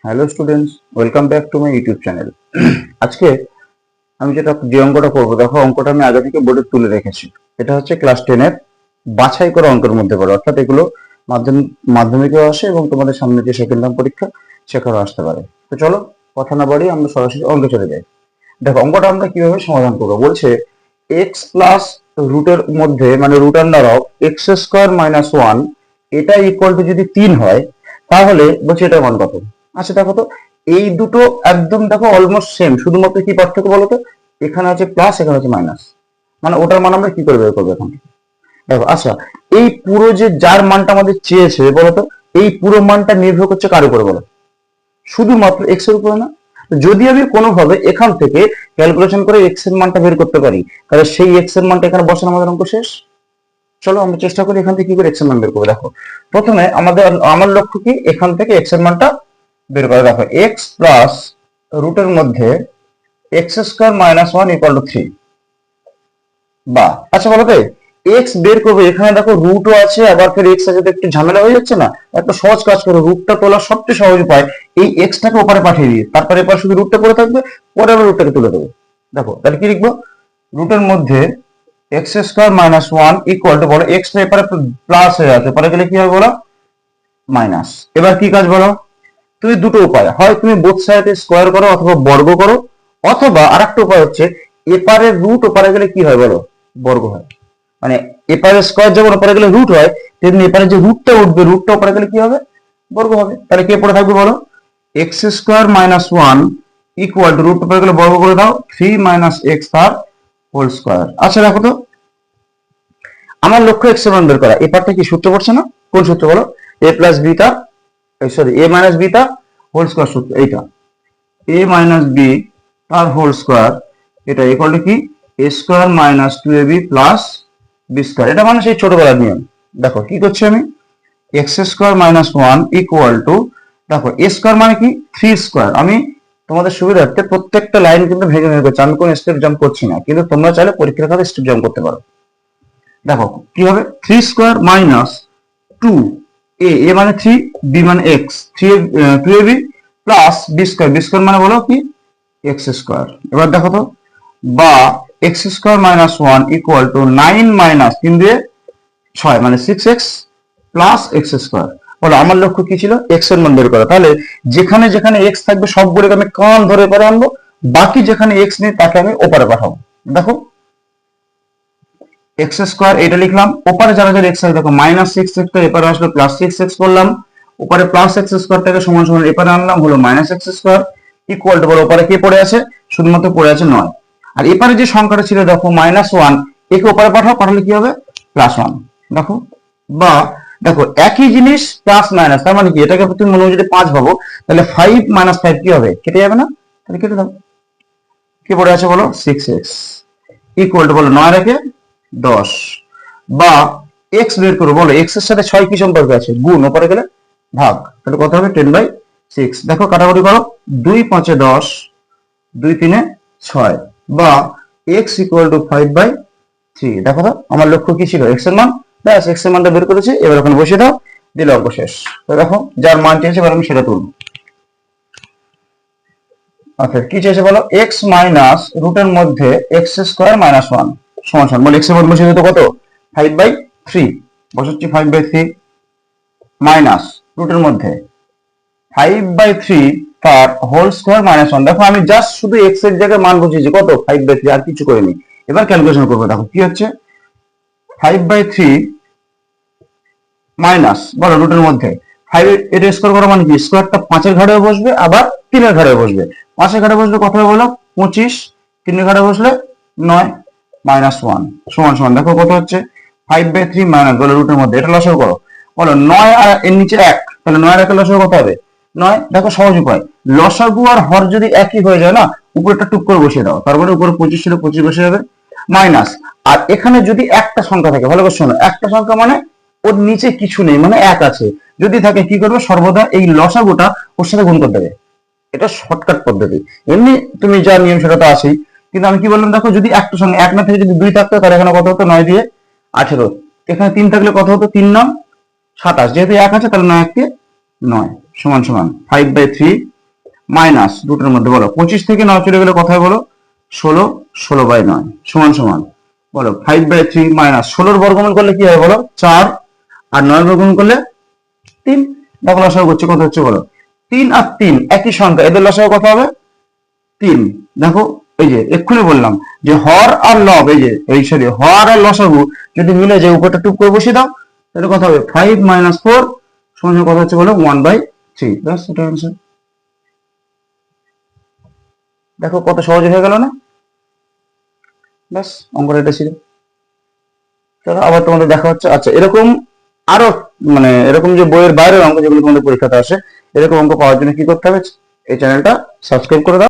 Hello students, welcome back to my YouTube channel. আজকে আমি যে অঙ্কটা করবো, দেখো অঙ্কটা আমি আগে থেকে বোর্ডে তুলে রেখেছি। এটা হচ্ছে ক্লাস 10 এর বাছাই করা অঙ্কের মধ্যে পড়ে, অর্থাৎ এগুলো মাধ্যমিকেও আসে এবং তোমাদের সামনে যে সেকেন্ড টার্ম পরীক্ষা সেখানেও আসতে পারে। তো চলো কথা না বাড়িয়ে আমরা সরাসরি অঙ্কে চলে যাই। দেখো অঙ্কটা আমরা কিভাবে সমাধান করবো বলছে, এক্স প্লাস রুটের মধ্যে মানে root under of x square minus one, এটা ইকুয়াল টু যদি 3 হয় তাহলে বলছে এটার মান কত। আচ্ছা দেখো তো, এই দুটো একদম দেখো অলমোস্ট সেম, শুধুমাত্র কি পার্থক্য বলো তো, এখানে আছে প্লাস এখানে আছে মাইনাস, মানে ওটার মান আমরা কি করে বের করবো এখন। দেখো আচ্ছা, এই পুরো যে যার মানটা আমাদের চেয়েছে বলতো, এই পুরো মানটা নির্ভর করছে কার উপরে বলো, শুধুমাত্র এক্স এর উপরে না। যদি আমি কোনোভাবে এখান থেকে ক্যালকুলেশন করে এক্স এর মানটা বের করতে পারি, তাহলে সেই এক্স এর মানটা এখানে বসানো আমাদের অঙ্ক শেষ। চলো আমরা চেষ্টা করি এখান থেকে কি করে এক্স এর মান বের করবো। দেখো প্রথমে আমার লক্ষ্য কি, এখান থেকে এক্স এর মানটা বের করা। দেখো এক্স প্লাস রুটের মধ্যে x square minus one equal two 3, বা আচ্ছা বলো তো, এক্স বের করবে, এখানে দেখো রুটও আছে আবার ফের এক্স আছে, তো একটু ঝামেলা হয়ে যাচ্ছে না। একটা সহজ কাজ করো, রুটটা তোলার সবচেয়ে সহজ উপায়, এই এক্সটাকে ওপারে পাঠিয়ে দিয়ে তারপরে এবার শুধু রুটটা পড়ে থাকবে, পরে আবার রুটটাকে তুলে দেবো। দেখো তাহলে কি লিখবো, রুটের মধ্যে x square minus one equal two, বলো এক্স এপারে প্লাস হয়ে আছে, পরে গেলে কি হবে বলো, মাইনাস। এবার কি কাজ বলো, তুমি দুটো উপায়, হয় তুমি বোথ সাইডে স্কোয়ার করো অথবা বর্গ করো, অথবা আরেকটা উপায় হচ্ছে এপারের রুট ওপারে গেলে কি হয় বলো, বর্গ হয়। মানে এপারে স্কোয়ার যেমন ওপারে গেলে রুট হয়, তেমনি এপারে যে রুটটা উঠবে, রুটটা ওপারে গেলে কি হবে, বর্গ হবে। তাহলে কে পড়ে থাকবে বলো, x square minus one equal to, root ওপারে গেলে বর্গ করে দাও, 3 মাইনাস এক্স তার হোল স্কোয়ার। আচ্ছা দেখো তো, আমার লক্ষ্য এক্স এর মান বের করা, এপারটা কি সূত্র পড়ছে না, কোন সূত্র বলো, A plus beta, sorry A minus beta whole square সূত্র, এইটা এ মাইনাস বি তার হোল স্কোয়ার, এটা ইকুয়াল টু কি, A square minus 2ab plus B square. এটা মানে সেই ছোটবেলার নিয়ম। দেখো কি করছি আমি, X square minus one equal to, দেখো এ স্কোয়ার মানে কি 3 স্কোয়ার। আমি তোমাদের সুবিধার্থে প্রত্যেকটা লাইন কিন্তু ভেঙে ভেঙে করছি, আমি কোনো স্টেপ জাম্প করছি না, কিন্তু তোমরা চাইলে পরীক্ষার খাতে স্টেপ জাম্প করতে পারো। দেখো কি হবে, 3 স্কোয়ার মাইনাস 2, এ মানে 3, বি মানে x, 2ab plus B square, B square মানে বলো কি এক্স স্কোয়ার। এবার দেখো তো, বা x square minus one equal to 9 minus 3 দিয়ে 6 মানে 6x প্লাস এক্স স্কোয়ার। বলো আমার লক্ষ্য কি ছিল, এক্স এর মান বের করা। তাহলে যেখানে যেখানে এক্স থাকবে সবগুলোকে আমি কান ধরে পরে আনবো, বাকি যেখানে এক্স নেই তাকে আমি ওপারে পাঠাবো। দেখো এক্স স্কোয়ার এটা লিখলাম, ওপারে যারা যারা এক্স আছে দেখো মাইনাস 6x এপারে আসলো প্লাস 6x করলাম, ওপারে প্লাস এক্স স্কোয়ারটাকে সমান সমান এপারে আনলাম, হলো minus x square equal to, বলো ওপারে কে পড়ে আছে, শুধুমাত্র পড়ে আছে 9। আর এপারে যে সংখ্যাটা ছিল দেখো মাইনাস ওয়ান, একে ওপারে পাঠাও, পাঠালে কি হবে প্লাস 1। দেখো বা দেখো একই জিনিস প্লাস মাইনাস, তার মানে কি, এটাকে তুমি মনে হয় যদি 5 ভাবো, তাহলে 5 মাইনাস 5 কি হবে, কেটে যাবে না, তাহলে কেটে দাও। কি পড়ে আছে বলো 6x ইকুয়াল টু, বলো 9 রেখে 10, বা এক্স বের করো, বলো এক্স এর সাথে 6 কি সম্পর্ক আছে, গুণ, ওপরে গেলে ভাগ, তাহলে কত হবে 10/6। দেখো কাটাকুটি করো, 2 5 10, 2 3 6, বা এক্স ইকুয়াল টু 5/3। দেখো তো আমার লক্ষ্য কি ছিল, এক্স এর মান, ব্যাস এক্স এর মানটা বের করেছি, এবার ওখানে বসিয়ে দাও, দিলে অঙ্ক শেষ। তো দেখো যার মান চেয়েছে এবার আমি সেটা তুলবো। আচ্ছা কি চেয়েছে বলো, এক্স মাইনাস রুটের মধ্যে এক্স স্কোয়ার মাইনাস ওয়ান সমান সমান, বলে এক্স এর মান বসিয়ে দিতে কত 5/3, বসাচ্ছি 5/3 মাইনাস রুটের মধ্যে 5/3 তার হোল স্কোয়ার মাইনাস ওয়ান। দেখো আমি জাস্ট শুধু এক্স এর জায়গায় মান বসিয়েছি কত 5/3, আর কিছু করিনি। এবার ক্যালকুলেশন করবো, দেখো কি হচ্ছে 5/3 মাইনাস, বলো রুটের মধ্যে 5, এটা স্কোয়ার করা মানে কি, স্কোয়ারটা 5 এর ঘাড়ে বসবে আবার 3 এর ঘাড়ে বসবে, 5 এর ঘাড়ে বসলে কত হবে বলো 25, 3 এর ঘাড়ে বসলে 9 মাইনাস 1 সমান সমান, দেখো কত হচ্ছে 5/3 মাইনাস, বলো রুটের মধ্যে, এটা লসাগু করো, বলো 9 আর এর নিচে 1, তাহলে 9 আর 1 এর লসাগু কত হবে 9। দেখো সহজ উপায়, লসাগু আর হর যদি একই হয়ে যায় না, উপরেটা টুক করে বসিয়ে দাও, তারপরে উপরে 25 ছিল 25 বসে যাবে, মাইনাস। আর এখানে যদি একটা সংখ্যা থাকে, ভালো করে শোনো, একটা সংখ্যা মানে ওর নিচে কিছু নেই, মানে 1 আছে, যদি থাকে কি করবে, সর্বদা এই লসাগুটা ওর সাথে গুণ করে দেবে, এটা শর্টকাট পদ্ধতি। এমনি তুমি যা নিয়ম সেটা তো আছেই, কিন্তু আমি কি বললাম, দেখো যদি একটা সঙ্গে 1 না থেকে যদি 2 থাকতো, তাহলে এখানে কত হতো 9 দিয়ে 18, এখানে 3 থাকলে কত হতো 3 9 27, যেহেতু 1 আছে তাহলে 9 কে 9 সমান সমান 5/3 মাইনাস দুটোর মধ্যে বলো 25 থেকে 9 চলে গেলে কোথায় বলো 16, 16/9 সমান সমান বলো 5/3 মাইনাস 16 বর্গমূল করলে কি হয় বলো 4, আর 9 বর্গমূল করলে 3। দেখো লসাগু করছে কত হচ্ছে বলো 3 আর 3 একই সংখ্যা, এদের লসাগু কত হবে 3। দেখো এই যে এক্ষুনি বললাম যে হর আর লব, এই যে এই সরি হর আর লসাগু যদি মিলে যায় উপরটা টুক করে বসিয়ে দাও, তাহলে কত হবে 5 - 4 সমান কত হচ্ছে বলো 1/3। ব্যাস এটা आंसर। দেখো কত সহজ হয়ে গেল না? ব্যাস অঙ্কটা এটা ছিল। চলো আবার তোমাদের দেখা হচ্ছে। আচ্ছা এরকম আরো মানে এরকম যে বইয়ের বাইরের অঙ্ক যেগুলো তোমাদের পরীক্ষাতে আসে, এরকম অঙ্ক পাওয়ার জন্য কি করতে হবে, এই চ্যানেলটা সাবস্ক্রাইব করে দাও।